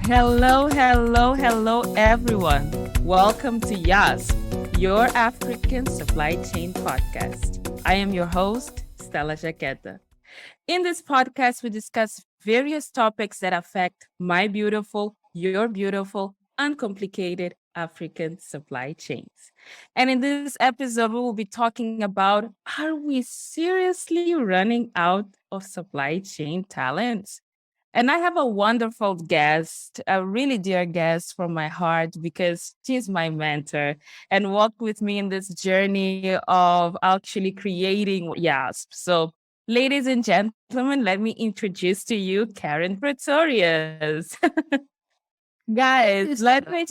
Hello, everyone. Welcome to YASCP, your African Supply Chain Podcast. I am your host, Stela Jaqueta. In this podcast, we discuss various topics that affect my beautiful, your beautiful, uncomplicated African supply chains. And in this episode, we will be talking about, are we seriously running out of supply chain talents? And I have a wonderful guest, a really dear guest from my heart, because she's my mentor and walked with me in this journey of actually creating YASP. So, ladies and gentlemen, let me introduce to you Karen Pretorius. Guys, let me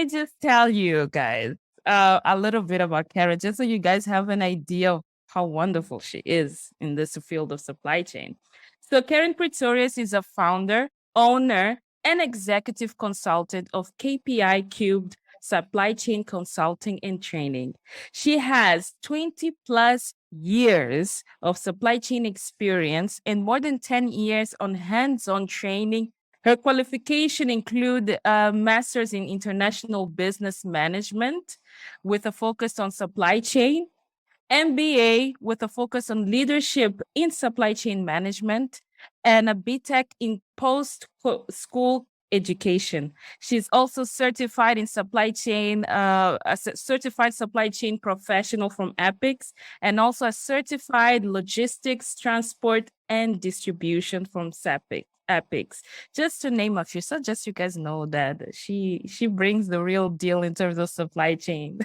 just tell you guys a little bit about Karen, just so you guys have an idea of how wonderful she is in this field of supply chain. So Karen Pretorius is a founder, owner, and executive consultant of KPI Cubed Supply Chain Consulting and Training. She has 20 plus years of supply chain experience and more than 10 years on hands-on training. Her qualification include a master's in international business management with a focus on supply chain, MBA with a focus on leadership in supply chain management, and a BTech in post-school education. She's also certified in supply chain, a certified supply chain professional from APICS, and also a certified logistics, transport, and distribution from APICS, just to name a few. So just you guys know that she brings the real deal in terms of supply chain.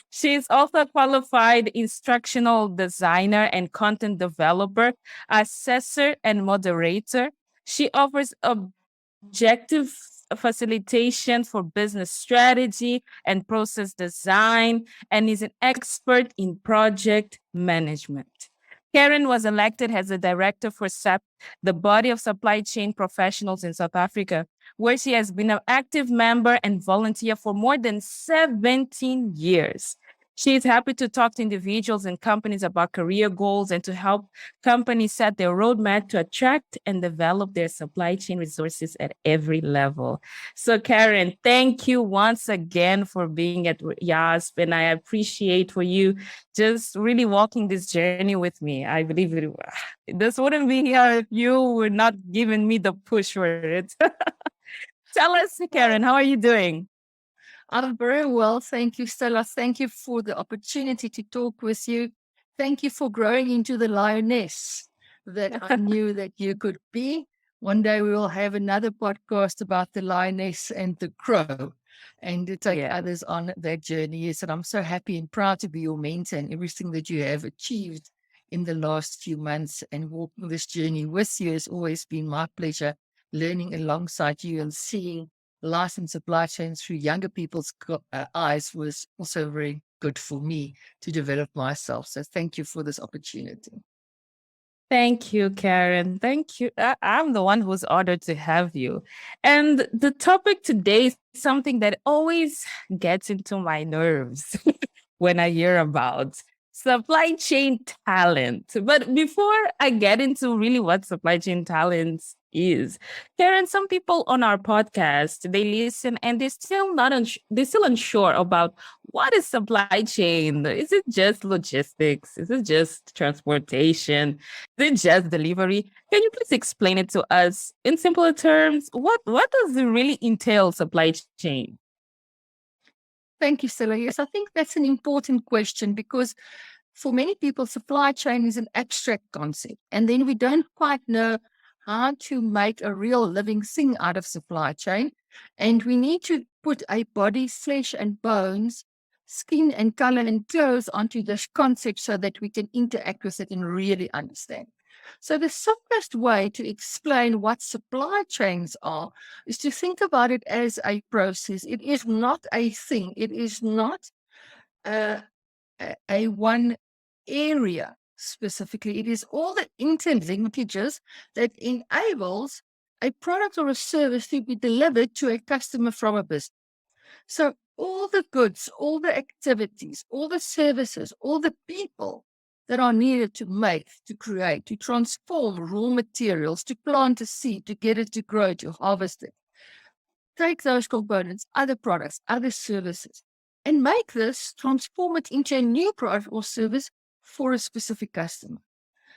She is also a qualified instructional designer and content developer, assessor, and moderator. She offers objective facilitation for business strategy and process design, and is an expert in project management. Karen was elected as a director for SAP, the body of supply chain professionals in South Africa, where she has been an active member and volunteer for more than 17 years. She is happy to talk to individuals and companies about career goals and to help companies set their roadmap to attract and develop their supply chain resources at every level. So, Karen, thank you once again for being at YASP, and I appreciate for you just really walking this journey with me. I believe this wouldn't be here if you were not giving me the push for it. Tell us, Karen, how are you doing? I'm very well. Thank you, Stella. Thank you for the opportunity to talk with you. Thank you for growing into the lioness that I knew that you could be. One day we will have another podcast about the lioness and the crow and to take others on that journey. Yes, and I'm so happy and proud to be your mentor and everything that you have achieved in the last few months, and walking this journey with you has always been my pleasure, learning alongside you and seeing life and supply chains through younger people's eyes was also very good for me to develop myself. So thank you for this opportunity. Thank you, Karen. Thank you. I'm the one who's honored to have you. And the topic today is something that always gets into my nerves when I hear about supply chain talent. But before I get into really what supply chain talent is, Karen, some people on our podcast, they listen and they're still unsure about what is supply chain. Is it just logistics? Is it just transportation? Is it just delivery? Can you please explain it to us in simpler terms? What does it really entail, supply chain? Thank you, Stella. Yes, I think that's an important question because for many people, supply chain is an abstract concept. And then we don't quite know how to make a real living thing out of supply chain. And we need to put a body, flesh and bones, skin and color and clothes onto this concept so that we can interact with it and really understand. So the simplest way to explain what supply chains are is to think about it as a process. It is not a thing. It is not a one area specifically. It is all the interlinkages that enables a product or a service to be delivered to a customer from a business. So all the goods, all the activities, all the services, all the people that are needed to make, to create, to transform raw materials, to plant a seed, to get it to grow, to harvest it. Take those components, other products, other services, and make this, transform it into a new product or service for a specific customer.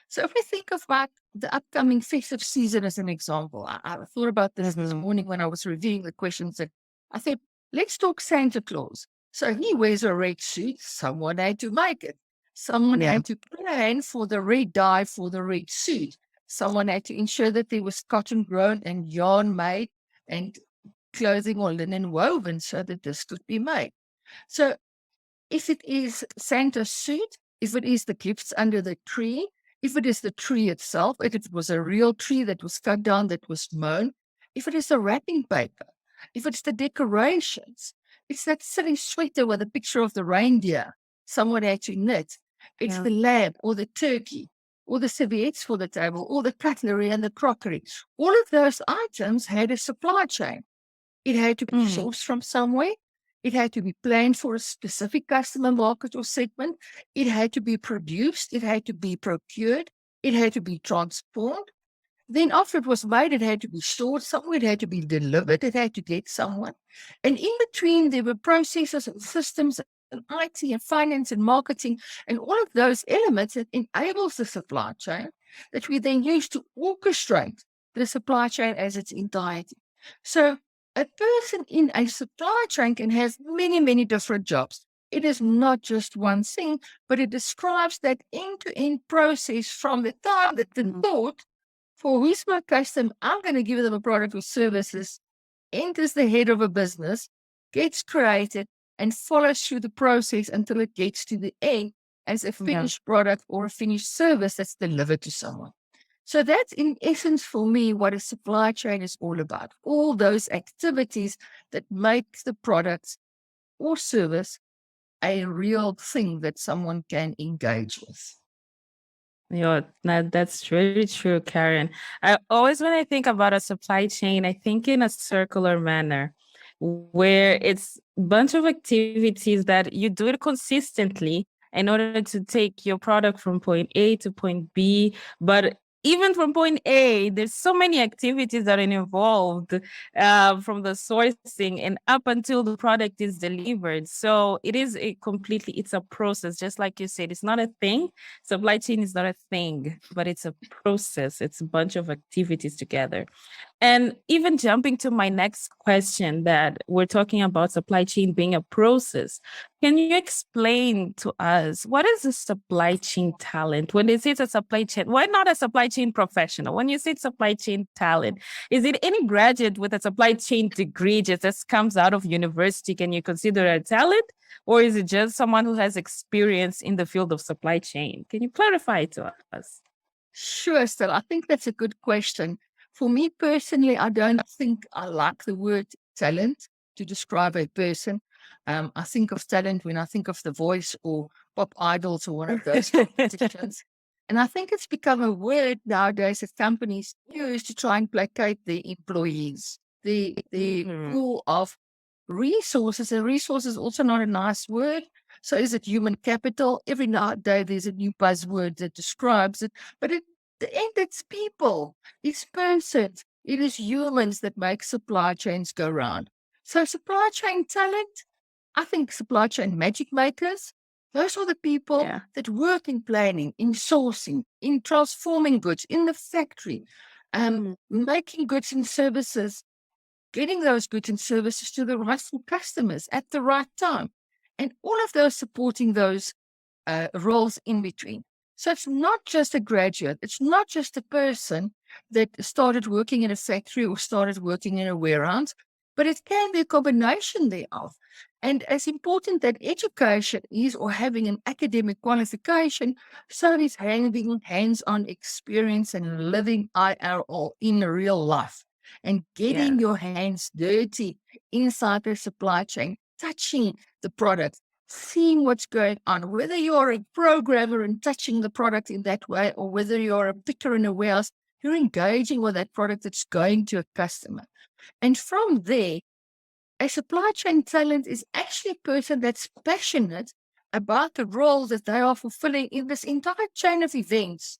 So if we think about the upcoming festive season as an example, I thought about this morning when I was reviewing the questions. And I said, let's talk Santa Claus. So he wears a red suit. Someone had to make it. Someone had to plan for the red dye for the red suit. Someone had to ensure that there was cotton grown and yarn made and clothing or linen woven so that this could be made. So if it is Santa's suit, if it is the gifts under the tree, if it is the tree itself, if it was a real tree that was cut down, that was mown, if it is the wrapping paper, if it's the decorations, it's that silly sweater with a picture of the reindeer someone had to knit, it's the lamb or the turkey or the serviettes for the table or the cutlery and the crockery. All of those items had a supply chain. It had to be sourced from somewhere. It had to be planned for a specific customer market or segment. It had to be produced. It had to be procured. It had to be transformed. Then after it was made, it had to be stored somewhere. It had to be delivered. It had to get someone. And in between, there were processes and systems and IT and finance and marketing and all of those elements that enables the supply chain that we then use to orchestrate the supply chain as its entirety. So a person in a supply chain can have many, many different jobs. It is not just one thing, but it describes that end-to-end process from the time that the thought for who's my customer, I'm going to give them a product or services, enters the head of a business, gets created, and follows through the process until it gets to the end as a finished product or a finished service that's delivered to someone. So that's in essence for me what a supply chain is all about. All those activities that make the product or service a real thing that someone can engage with. Yeah, that's really true, Karen. I always, when I think about a supply chain, I think in a circular manner where it's a bunch of activities that you do it consistently in order to take your product from point A to point B. But even from point A, there's so many activities that are involved from the sourcing and up until the product is delivered. So it is it's a process, just like you said. It's not a thing. Supply chain is not a thing, but it's a process. It's a bunch of activities together. And even jumping to my next question, that we're talking about supply chain being a process. Can you explain to us what is a supply chain talent? When they say it's a supply chain, why not a supply chain professional? When you say supply chain talent, is it any graduate with a supply chain degree just comes out of university? Can you consider a talent? Or is it just someone who has experience in the field of supply chain? Can you clarify it to us? Sure, Stella. I think that's a good question. For me personally, I don't think I like the word talent to describe a person. I think of talent when I think of The Voice or Pop Idols or one of those competitions. And I think it's become a word nowadays that companies use to try and placate their employees. The pool of resources, and resources is also not a nice word. So is it human capital? Every nowadays there's a new buzzword that describes it, but at the end it's people, it's persons, it is humans that make supply chains go round. So supply chain talent, I think supply chain magic makers, those are the people that work in planning, in sourcing, in transforming goods, in the factory, making goods and services, getting those goods and services to the rightful customers at the right time. And all of those supporting those roles in between. So it's not just a graduate. It's not just a person that started working in a factory or started working in a warehouse, but it can be a combination thereof. And as important that education is, or having an academic qualification, so is having hands-on experience and living IRL in real life and getting your hands dirty inside the supply chain, touching the product, seeing what's going on, whether you're a programmer and touching the product in that way, or whether you're a picker in a warehouse, you're engaging with that product that's going to a customer. And from there, a supply chain talent is actually a person that's passionate about the role that they are fulfilling in this entire chain of events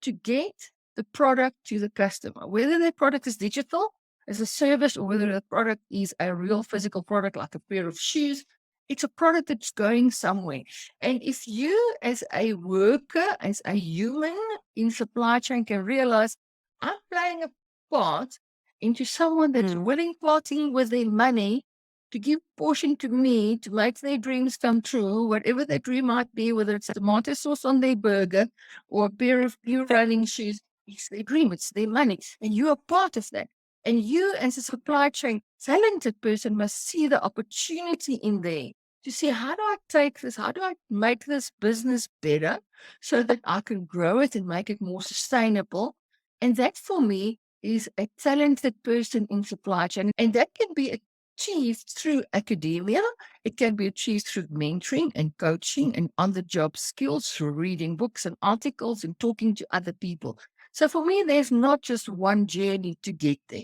to get the product to the customer, whether the product is digital as a service or whether the product is a real physical product like a pair of shoes. It's a product that's going somewhere. And if you, as a worker, as a human in supply chain, can realize I'm playing a part into someone that's willing parting with their money to give portion to me to make their dreams come true, whatever their dream might be, whether it's tomato sauce on their burger or a pair of new running shoes, it's their dream, it's their money. And you are part of that. And you, as a supply chain talented person, must see the opportunity in there to see, how do I take this? How do I make this business better so that I can grow it and make it more sustainable? And that, for me, is a talented person in supply chain. And that can be achieved through academia. It can be achieved through mentoring and coaching and on-the-job skills, through reading books and articles and talking to other people. So for me, there's not just one journey to get there.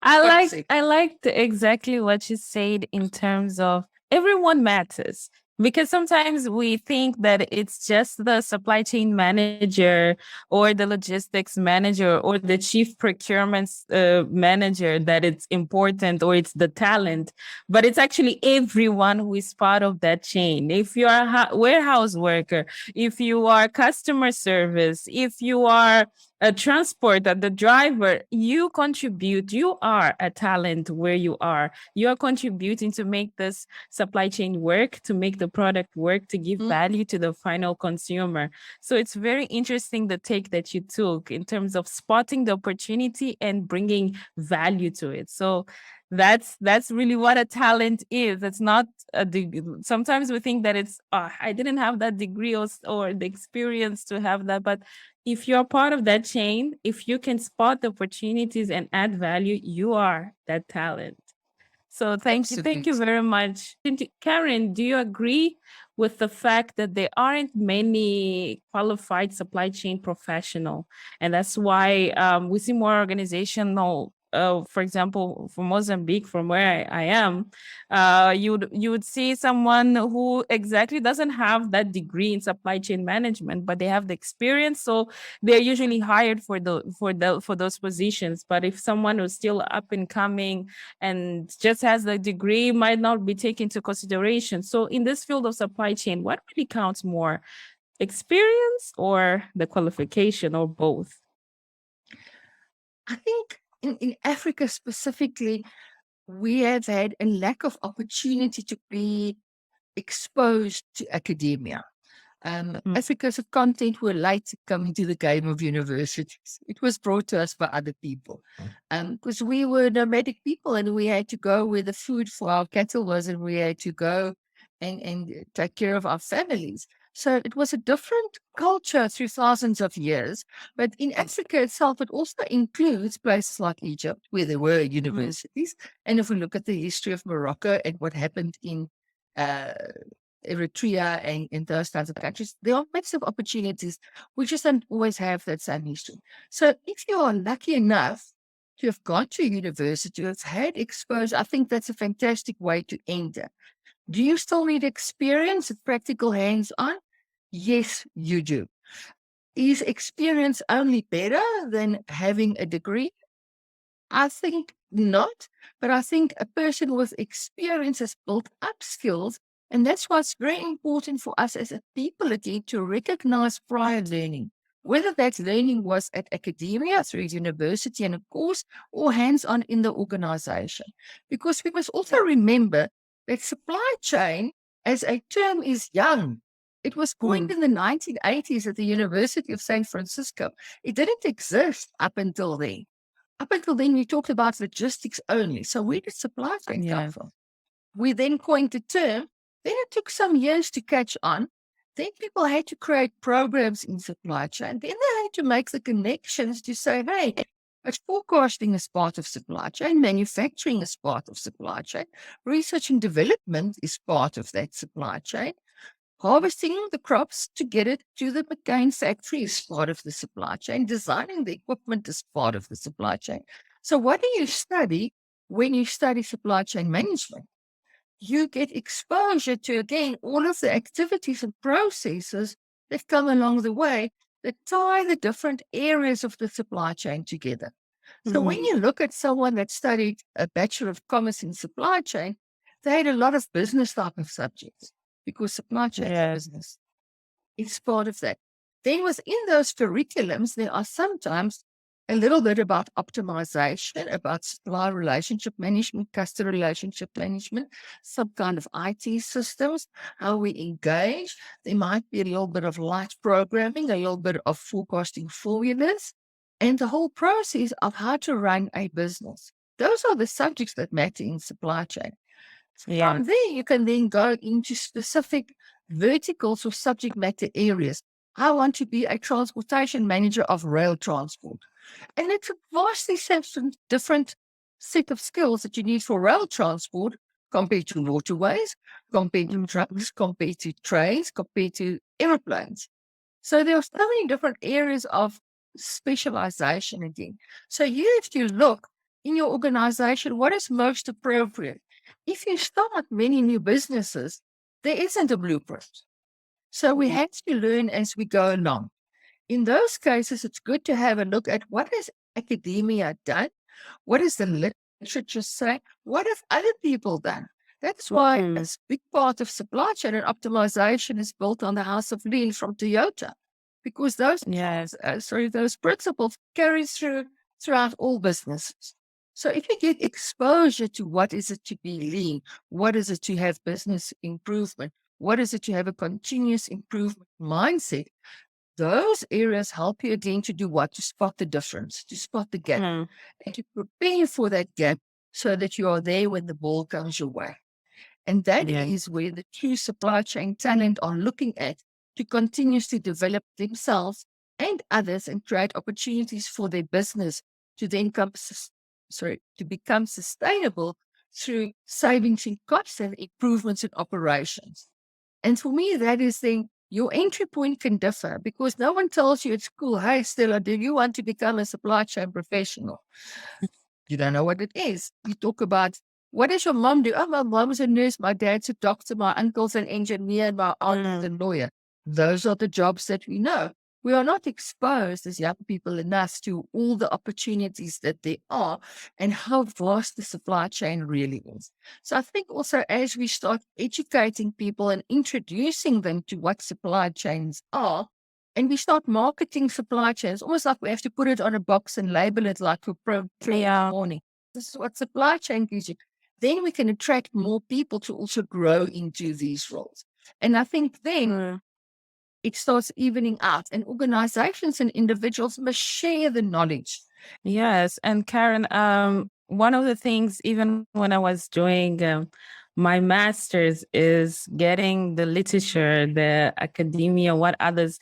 I liked exactly what you said in terms of everyone matters, because sometimes we think that it's just the supply chain manager or the logistics manager or the chief procurement manager that it's important, or it's the talent, but it's actually everyone who is part of that chain. If you are a warehouse worker, if you are customer service, if you are a transporter, the driver, you contribute. You are a talent where you are. You are contributing to make this supply chain work, to make the product work, to give value to the final consumer. So it's very interesting, the take that you took in terms of spotting the opportunity and bringing value to it. So that's really what a talent is. It's not a degree. Sometimes we think that it's, I didn't have that degree or the experience to have that, but if you're part of that chain, if you can spot the opportunities and add value, you are that talent. So thank you very much. Karen, do you agree with the fact that there aren't many qualified supply chain professionals? And that's why we see more organizational, for example, for Mozambique, from where I am, you would see someone who exactly doesn't have that degree in supply chain management, but they have the experience. So they're usually hired for those positions. But if someone who's still up and coming and just has the degree, might not be taken into consideration. So in this field of supply chain, what really counts more, experience or the qualification, or both? I think in Africa specifically, we have had a lack of opportunity to be exposed to academia. Africa's content were late to come into the game of universities. It was brought to us by other people. Because we were nomadic people and we had to go where the food for our cattle was, and we had to go and take care of our families. So it was a different culture through thousands of years. But in Africa itself, it also includes places like Egypt, where there were universities. And if we look at the history of Morocco and what happened in Eritrea and in those kinds of countries, there are massive opportunities. We just don't always have that same history. So if you are lucky enough to have gone to university, to have had exposure, I think that's a fantastic way to enter. Do you still need experience and practical hands-on? Yes, you do. Is experience only better than having a degree? I think not, but I think a person with experience has built up skills. And that's why it's very important for us as a people again to recognize prior learning, whether that learning was at academia, through university and a course, or hands-on in the organization. Because we must also remember that supply chain as a term is young. It was coined in the 1980s at the University of San Francisco. It didn't exist up until then. Up until then, we talked about logistics only. So where did supply chain come from? We then coined the term. Then it took some years to catch on. Then people had to create programs in supply chain. Then they had to make the connections to say, hey, but forecasting is part of supply chain, manufacturing is part of supply chain, research and development is part of that supply chain. Harvesting the crops to get it to the McCain factory is part of the supply chain. Designing the equipment is part of the supply chain. So what do you study when you study supply chain management? you get exposure to, again, all of the activities and processes that come along the way that tie the different areas of the supply chain together. So when you look at someone that studied a Bachelor of Commerce in supply chain, they had a lot of business type of subjects because supply chain is Yes. business. It's part of that. Then within those curriculums, there are sometimes a little bit about optimization, about supply relationship management, customer relationship management, some kind of IT systems, how we engage. There might be a little bit of light programming, a little bit of forecasting formulas, and the whole process of how to run a business. Those are the subjects that matter in supply chain. Yeah. From there, you can then go into specific verticals or subject matter areas. I want to be a transportation manager of rail transport. And it's a vastly different set of skills that you need for rail transport compared to waterways, compared to trucks, compared to trains, compared to aeroplanes. So there are so many different areas of specialization again. So you have to look in your organization what is most appropriate. If you start many new businesses, there isn't a blueprint. So we have to learn as we go along. In those cases, it's good to have a look at what has academia done, what does the literature say, what have other people done. That's why a big part of supply chain and optimization is built on the House of Lean from Toyota, because those Yes. those principles carry throughout all businesses. So if you get exposure to what is it to be lean, what is it to have business improvement, what is it to have a continuous improvement mindset, those areas help you again to do what? To spot the difference, to spot the gap, and to prepare for that gap so that you are there when the ball comes your way. And that Yeah. is where the true supply chain talent are looking at to continuously develop themselves and others and create opportunities for their business to then to become sustainable through savings in costs and improvements in operations. And for me, that is then your entry point can differ because no one tells you at school, hey, Stella, do you want to become a supply chain professional? You don't know what it is. You talk about what does your mom do? Oh, my mom's a nurse, my dad's a doctor, my uncle's an engineer, and my aunt's a lawyer. Those are the jobs that we know. We are not exposed as young people enough to all the opportunities that there are and how vast the supply chain really is. So I think also as we start educating people and introducing them to what supply chains are, and we start marketing supply chains, almost like we have to put it on a box and label it like for Yeah. morning. This is what supply chain gives you. Then we can attract more people to also grow into these roles. And I think then it starts evening out, and organizations and individuals must share the knowledge. Yes. And Karen, one of the things, even when I was doing my master's, is getting the literature, the academia, what others.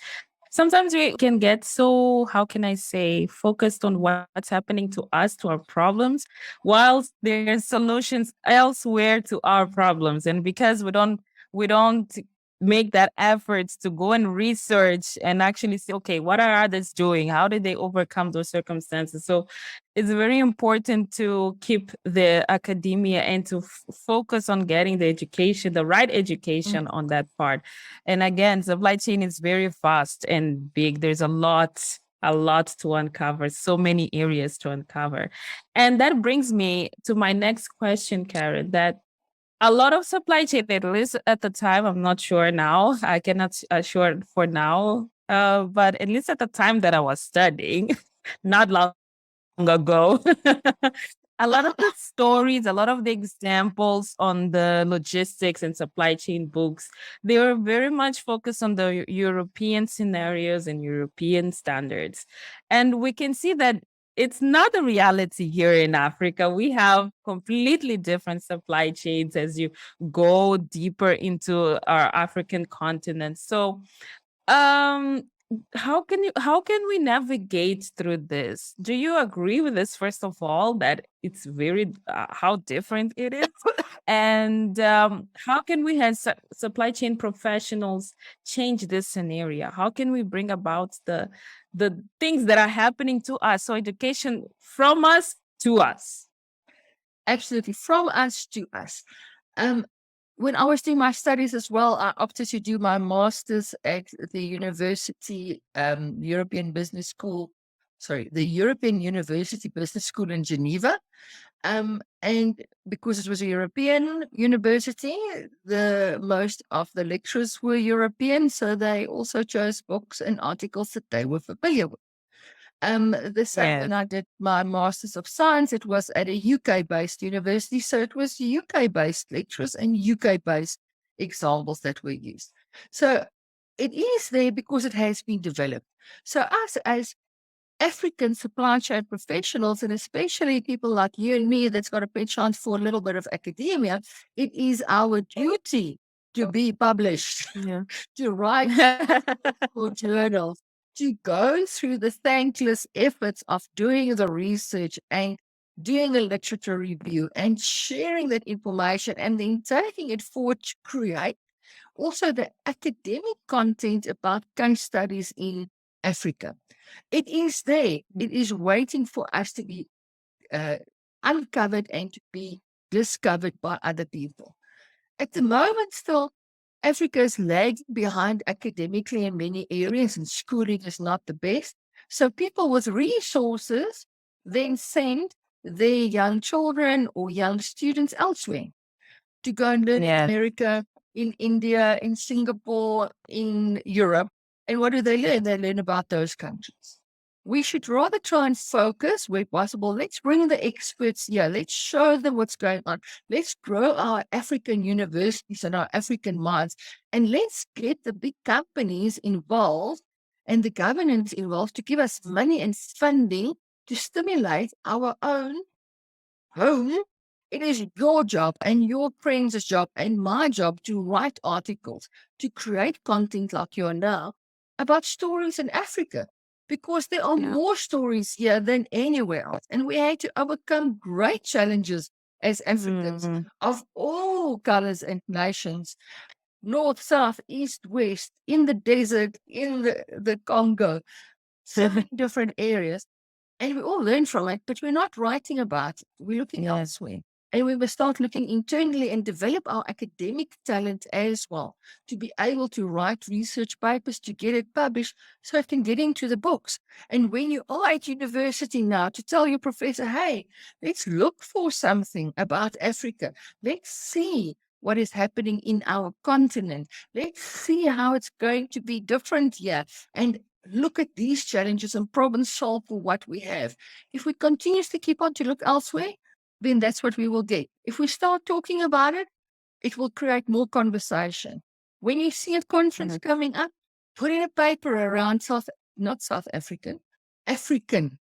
Sometimes we can get so, how can I say, focused on what's happening to us, to our problems, whilst there's solutions elsewhere to our problems. And because we don't make that effort to go and research and actually say, okay, what are others doing? How did they overcome those circumstances? So it's very important to keep the academia and to focus on getting the education, the right education on that part. And again, supply chain is very vast and big. There's a lot to uncover, so many areas to uncover. And that brings me to my next question, Karen, that a lot of supply chain, at least at the time, I'm not sure now, I cannot assure for now, but at least at the time that I was studying, not long ago. A lot of the stories, a lot of the examples on the logistics and supply chain books, they were very much focused on the European scenarios and European standards. And we can see that it's not a reality here in Africa. We have completely different supply chains as you go deeper into our African continent. So um how can we navigate through this? Do you agree with this, first of all, that it's very how different it is? And how can we as supply chain professionals change this scenario? How can we bring about the things that are happening to us, so education from us to us? Absolutely, from us to us. when I was doing my studies as well, I opted to do my master's at the University European Business School. Sorry, the European University Business School in Geneva. And because it was a European university, the most of the lecturers were European, so they also chose books and articles that they were familiar with. When I did my Masters of Science, it was at a UK-based university, so it was UK-based lecturers and UK-based examples that were used. So it is there because it has been developed. So us as African supply chain professionals, and especially people like you and me that's got a penchant for a little bit of academia, it is our duty to be published, to write for journals, to go through the thankless efforts of doing the research and doing the literature review and sharing that information and then taking it forward to create also the academic content about case studies in Africa. It is there. It is waiting for us to be uncovered and to be discovered by other people. At the moment, still, Africa is lagging behind academically in many areas, and schooling is not the best. So people with resources then send their young children or young students elsewhere to go and learn in America, in India, in Singapore, in Europe. And what do they learn? They learn about those countries. We should rather try and focus where possible. Let's bring the experts here. Let's show them what's going on. Let's grow our African universities and our African minds. And let's get the big companies involved and the governance involved to give us money and funding to stimulate our own home. It is your job and your friend's job and my job to write articles, to create content like you are now about stories in Africa, because there are more stories here than anywhere else. And we had to overcome great challenges as Africans of all colors and nations, north, south, east, west, in the desert, in the Congo, 7 different areas. And we all learn from it, but we're not writing about it. We're looking elsewhere. And we must start looking internally and develop our academic talent as well to be able to write research papers, to get it published so it can get into the books. And when you are at university now, to tell your professor, hey, let's look for something about Africa. Let's see what is happening in our continent. Let's see how it's going to be different here. And look at these challenges and problem solve for what we have. If we continuously keep on to look elsewhere, then that's what we will get. If we start talking about it, it will create more conversation. When you see a conference coming up, put in a paper around not South African, African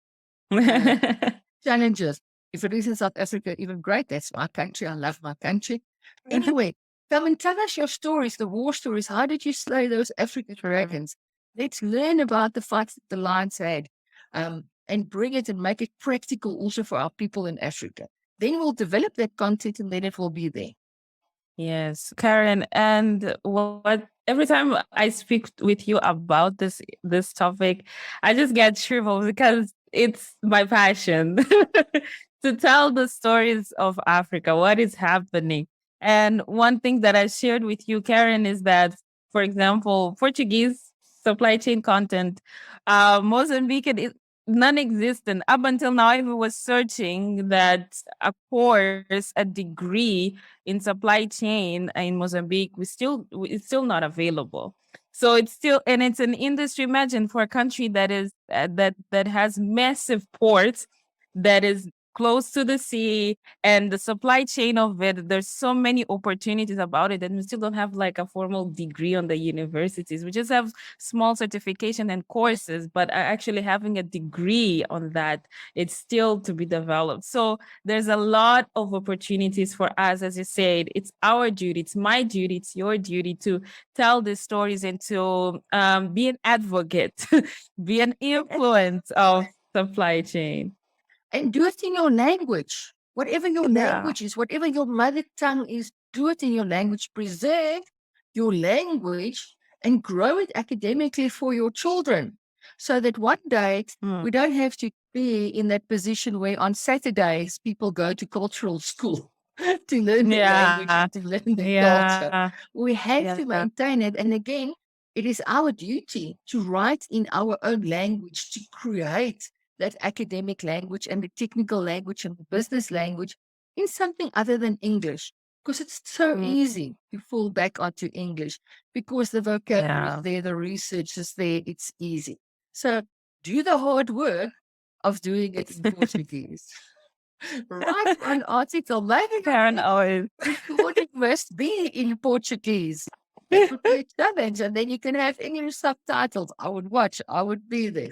challenges. If it is in South Africa, even great. That's my country. I love my country. Anyway, come and tell us your stories, the war stories. How did you slay those African dragons? Let's learn about the fights that the lions had and bring it and make it practical also for our people in Africa. Then we'll develop that content and then it will be there. Yes, Karen. And what every time I speak with you about this topic, I just get shriveled because it's my passion to tell the stories of Africa, what is happening. And one thing that I shared with you, Karen, is that, for example, Portuguese supply chain content, Mozambique is non-existent. Up until now, I was searching that a course, a degree in supply chain in Mozambique, it's still not available. So it's an industry. Imagine for a country that is that has massive ports, that is close to the sea, and the supply chain of it. There's so many opportunities about it, and we still don't have like a formal degree on the universities. We just have small certification and courses, but actually having a degree on that, it's still to be developed. So there's a lot of opportunities for us. As you said, it's our duty, it's my duty, it's your duty to tell these stories and to be an advocate, be an influence of supply chain. And do it in your language. Whatever your language is, whatever your mother tongue is, do it in your language. Preserve your language and grow it academically for your children, so that one day we don't have to be in that position where on Saturdays people go to cultural school. to learn the language Yeah. and to learn the culture. Yeah. We have to Yeah. maintain it. And again, it is our duty to write in our own language, to create that academic language and the technical language and the business language in something other than English. Because it's so Mm. easy to fall back onto English because the vocabulary is Yeah. there, the research is there, it's easy. So do the hard work of doing it in Portuguese. Write an article, maybe Karen always. recording must be in Portuguese. That would be a challenge. And then you can have English subtitles. I would watch, I would be there.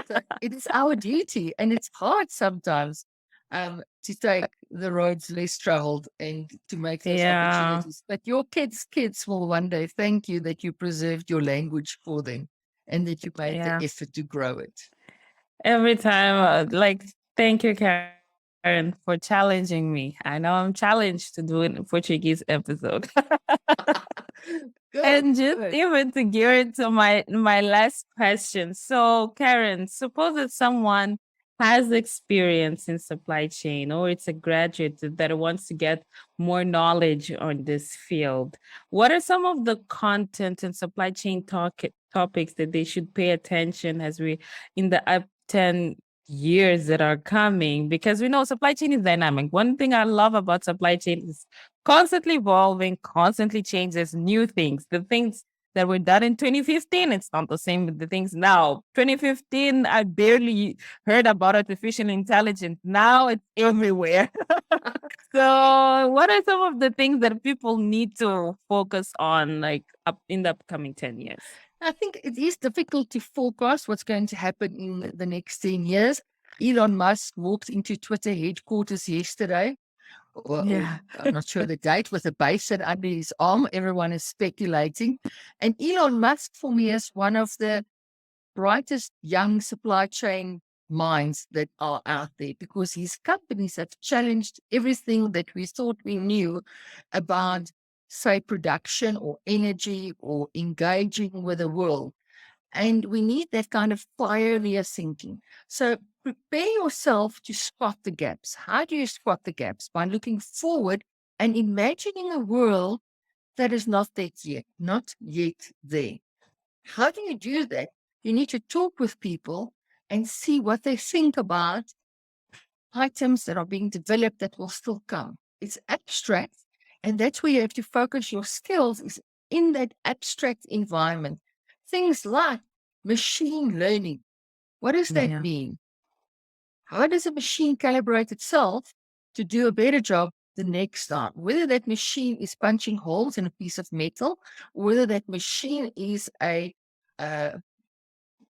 So it is our duty, and it's hard sometimes to take the roads less traveled and to make those Yeah. opportunities. But your kids will one day thank you that you preserved your language for them and that you made the Yeah. effort to grow it. Every time, like, thank you, Karen, for challenging me. I know I'm challenged to do a Portuguese episode. Good, And just good. even to gear into my last question. So, Karen, suppose that someone has experience in supply chain, or it's a graduate that wants to get more knowledge on this field. What are some of the content and supply chain topics that they should pay attention as we in the up 10 years that are coming? Because we know supply chain is dynamic. One thing I love about supply chain is constantly evolving, constantly changes, new things. The things that were done in 2015, it's not the same with the things now. 2015, I barely heard about artificial intelligence. Now it's everywhere. So, what are some of the things that people need to focus on, like up in the upcoming 10 years? I think it is difficult to forecast what's going to happen in the next 10 years. Elon Musk walked into Twitter headquarters yesterday. Yeah. I'm not sure the date, with a basin under his arm. Everyone is speculating. And Elon Musk, for me, is one of the brightest young supply chain minds that are out there, because his companies have challenged everything that we thought we knew about, say, production or energy or engaging with the world. And we need that kind of pioneer thinking. So prepare yourself to spot the gaps. How do you spot the gaps? By looking forward and imagining a world that is not yet there. How do you do that? You need to talk with people and see what they think about items that are being developed that will still come. It's abstract, and that's where you have to focus your skills, is in that abstract environment. Things like machine learning. What does that Yeah. mean? How does a machine calibrate itself to do a better job the next time? Whether that machine is punching holes in a piece of metal, or whether that machine is a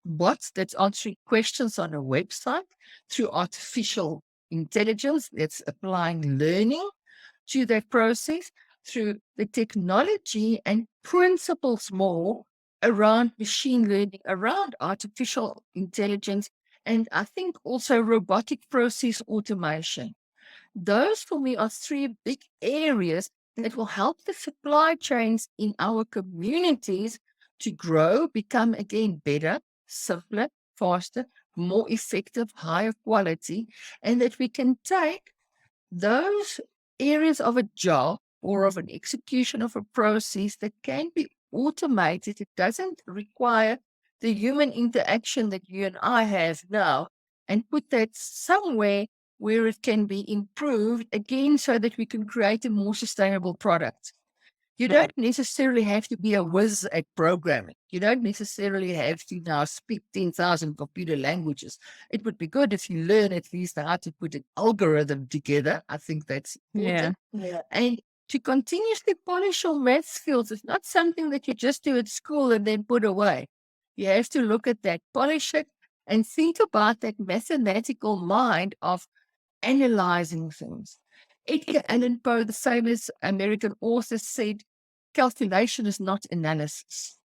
bot that's answering questions on a website through artificial intelligence that's applying learning to that process, through the technology and principles more around machine learning, around artificial intelligence, and I think also robotic process automation. Those for me are three big areas that will help the supply chains in our communities to grow, become again better, simpler, faster, more effective, higher quality, and that we can take those areas of a job or of an execution of a process that can be automated. It doesn't require the human interaction that you and I have now, and put that somewhere where it can be improved again, so that we can create a more sustainable product. You don't necessarily have to be a whiz at programming. You don't necessarily have to now speak 10,000 computer languages. It would be good if you learn at least how to put an algorithm together. I think that's Yeah. important. And to continuously polish your math skills is not something that you just do at school and then put away. You have to look at that, polish it, and think about that mathematical mind of analyzing things. Edgar Allan Poe, the famous American author, said, calculation is not analysis.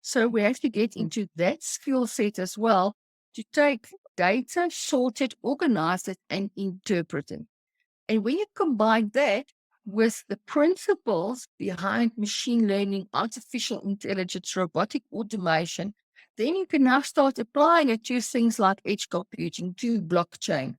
So we have to get into that skill set as well, to take data, sort it, organize it, and interpret it. And when you combine that with the principles behind machine learning, artificial intelligence, robotic automation, then you can now start applying it to things like edge computing, to blockchain,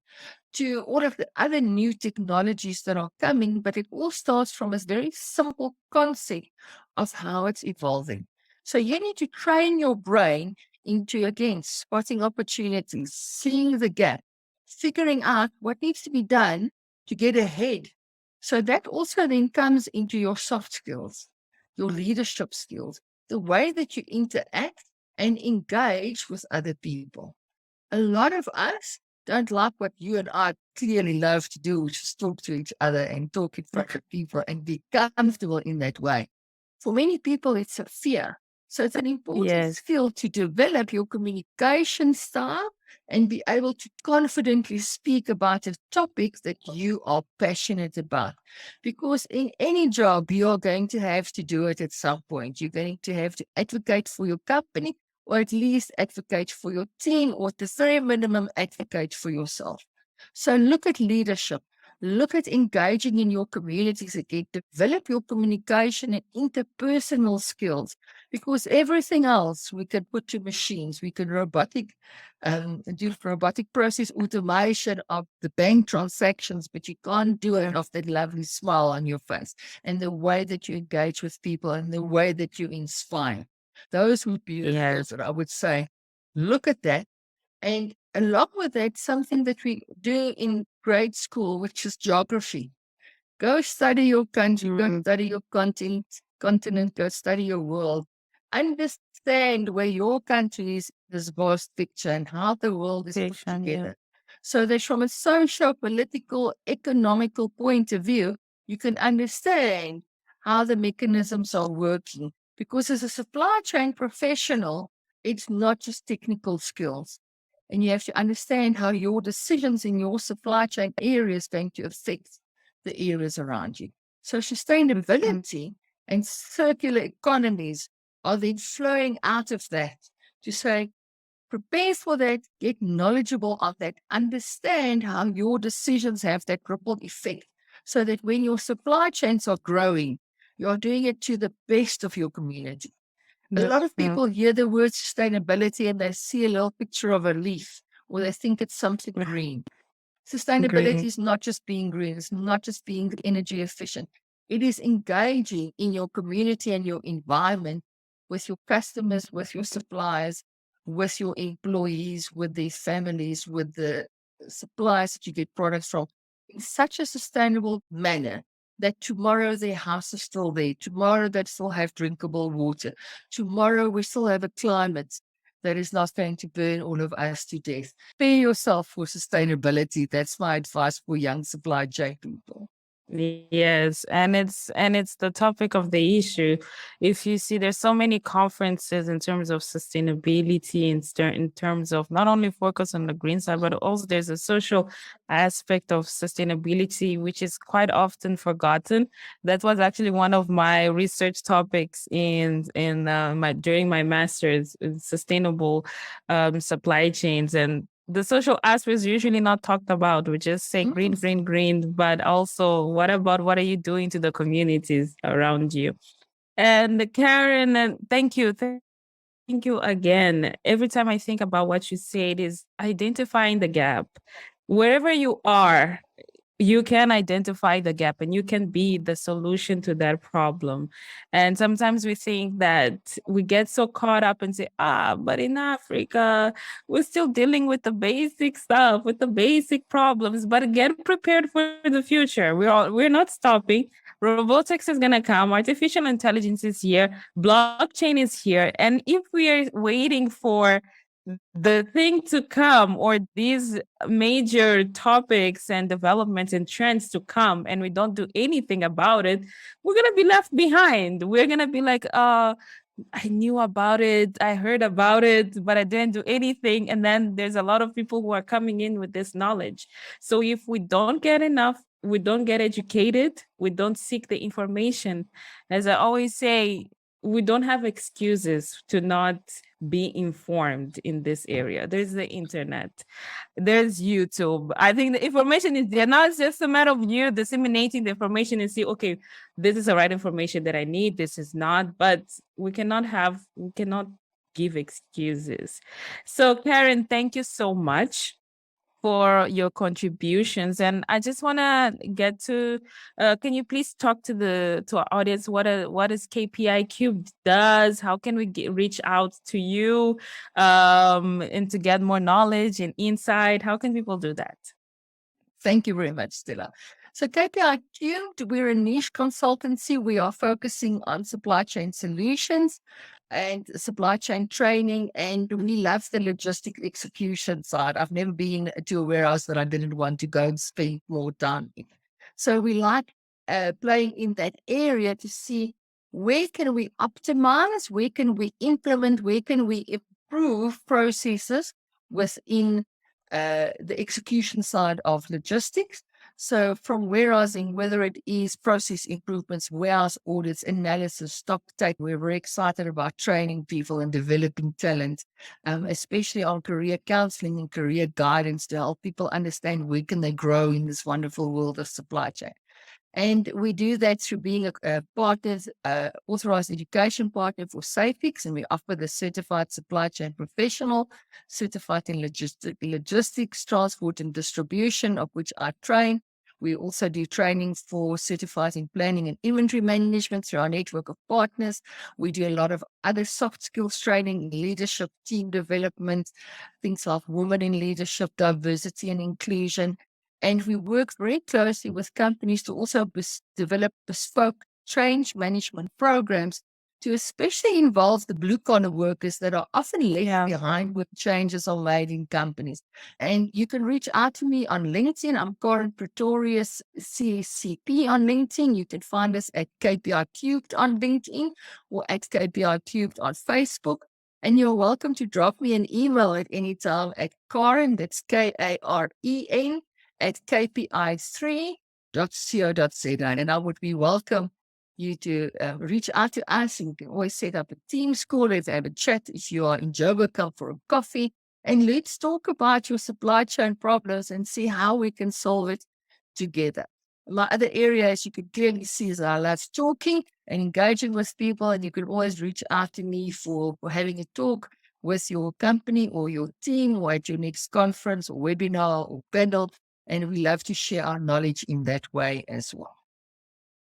to all of the other new technologies that are coming, but it all starts from a very simple concept of how it's evolving. So you need to train your brain into, again, spotting opportunities, seeing the gap, figuring out what needs to be done to get ahead. So that also then comes into your soft skills, your leadership skills, the way that you interact and engage with other people. A lot of us don't like what you and I clearly love to do, which is talk to each other and talk in front of people and be comfortable in that way. For many people, it's a fear. So it's an important skill to develop your communication style and be able to confidently speak about the topics that you are passionate about. Because in any job, you're going to have to do it at some point. You're going to have to advocate for your company, or at least advocate for your team, or at the very minimum, advocate for yourself. So look at leadership. Look at engaging in your communities again. Develop your communication and interpersonal skills, because everything else we can put to machines. We can do robotic process automation of the bank transactions, but you can't do it of that lovely smile on your face and the way that you engage with people and the way that you inspire. Those would be the things that I would say. Look at that. And along with that, something that we do in grade school, which is geography. Go study your country, go study your continent, go study your world. Understand where your country is in this vast picture and how the world is put together. So that from a social, political, economical point of view, you can understand how the mechanisms are working. Because as a supply chain professional, it's not just technical skills. And you have to understand how your decisions in your supply chain area is going to affect the areas around you. So sustainability and circular economies are then flowing out of that to say, prepare for that, get knowledgeable of that, understand how your decisions have that ripple effect, so that when your supply chains are growing, you're doing it to the best of your community. A lot of people hear the word sustainability and they see a little picture of a leaf, or they think it's something green. Sustainability is not just being green. It's not just being energy efficient. It is engaging in your community and your environment with your customers, with your suppliers, with your employees, with their families, with the suppliers that you get products from in such a sustainable manner that tomorrow their house is still there. Tomorrow they still have drinkable water. Tomorrow we still have a climate that is not going to burn all of us to death. Prepare yourself for sustainability. That's my advice for young supply chain people. Yes, and it's the topic of the issue. If you see, there's so many conferences in terms of sustainability, in terms of not only focus on the green side, but also there's a social aspect of sustainability, which is quite often forgotten. That was actually one of my research topics in my during my master's in sustainable supply chains, and the social aspect is usually not talked about. We just say green, green, green, but also what are you doing to the communities around you? And Karen, and thank you. Thank you again. Every time I think about what you said is identifying the gap. Wherever you are, you can identify the gap and you can be the solution to that problem. And sometimes we think that we get so caught up and say, but in Africa, we're still dealing with the basic stuff, with the basic problems, but get prepared for the future. We're not stopping. Robotics is going to come. Artificial intelligence is here. Blockchain is here. And if we are waiting for the thing to come, or these major topics and developments and trends to come, and we don't do anything about it, we're going to be left behind. We're going to be like, I knew about it, I heard about it, but I didn't do anything. And then there's a lot of people who are coming in with this knowledge. So if we don't get enough, we don't get educated, we don't seek the information, as I always say, we don't have excuses to not be informed in this area. There's the internet, there's YouTube. I think the information is there. Now it's just a matter of you disseminating the information and see, okay, this is the right information that I need, this is not, but we cannot give excuses. So Karen, thank you so much. for your contributions. And I just want to get to, can you please talk to our audience what is KPI Cube does? How can we reach out to you and to get more knowledge and insight? How can people do that? Thank you very much, Stella. So KPI Cubed, we're a niche consultancy. We are focusing on supply chain solutions and supply chain training, and we love the logistic execution side. I've never been to a warehouse that I didn't want to go and spend more time in. So we like playing in that area to see where can we optimize, where can we implement, where can we improve processes within the execution side of logistics. So from warehousing, whether it is process improvements, warehouse audits, analysis, stock take, we're very excited about training people and developing talent, especially on career counseling and career guidance to help people understand where can they grow in this wonderful world of supply chain. And we do that through being a partner, authorized education partner for SAPICS, and we offer the certified supply chain professional, certified in logistics, transport, and distribution, of which I train. We also do training for certified in planning and inventory management through our network of partners. We do a lot of other soft skills training, leadership, team development, things like women in leadership, diversity and inclusion. And we work very closely with companies to also develop bespoke change management programs to especially involve the blue-collar workers that are often left behind when changes are made in companies. And you can reach out to me on LinkedIn. I'm Karen Pretorius, CSCP on LinkedIn. You can find us at KPI Cubed on LinkedIn or at KPI Cubed on Facebook. And you're welcome to drop me an email at any time at Karen, that's Karen, at kpi3.co.za. And I would be welcome you to reach out to us. And you can always set up a Teams call, let's have a chat. If you are in Joburg, come for a coffee. And let's talk about your supply chain problems and see how we can solve it together. My other area, as you can clearly see, is I love talking and engaging with people. And you can always reach out to me for having a talk with your company or your team or at your next conference or webinar or panel. And we love to share our knowledge in that way as well.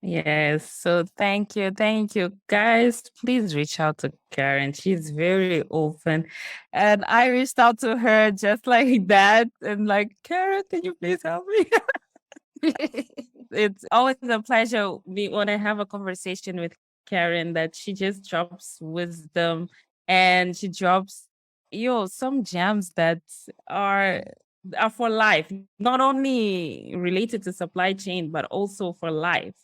Yes. So thank you. Thank you. Guys, please reach out to Karen. She's very open. And I reached out to her just like that. And like, Karen, can you please help me? It's always a pleasure. We want to have a conversation with Karen that she just drops wisdom and she drops some gems that are for life, not only related to supply chain, but also for life.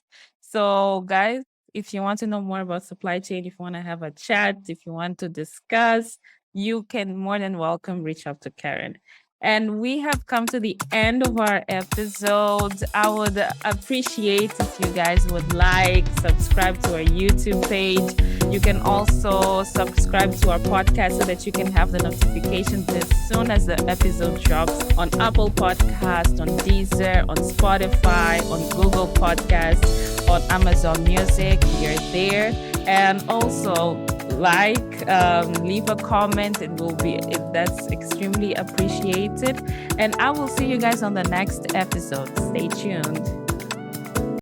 So guys, if you want to know more about supply chain, if you want to have a chat, if you want to discuss, you can more than welcome reach out to Karen. And we have come to the end of our episode. I would appreciate if you guys would subscribe to our YouTube page. You can also subscribe to our podcast so that you can have the notifications as soon as the episode drops on Apple Podcasts, on Deezer, on Spotify, on Google Podcasts, on Amazon Music. We are there. And also leave a comment. That's extremely appreciated. And I will see you guys on the next episode. Stay tuned.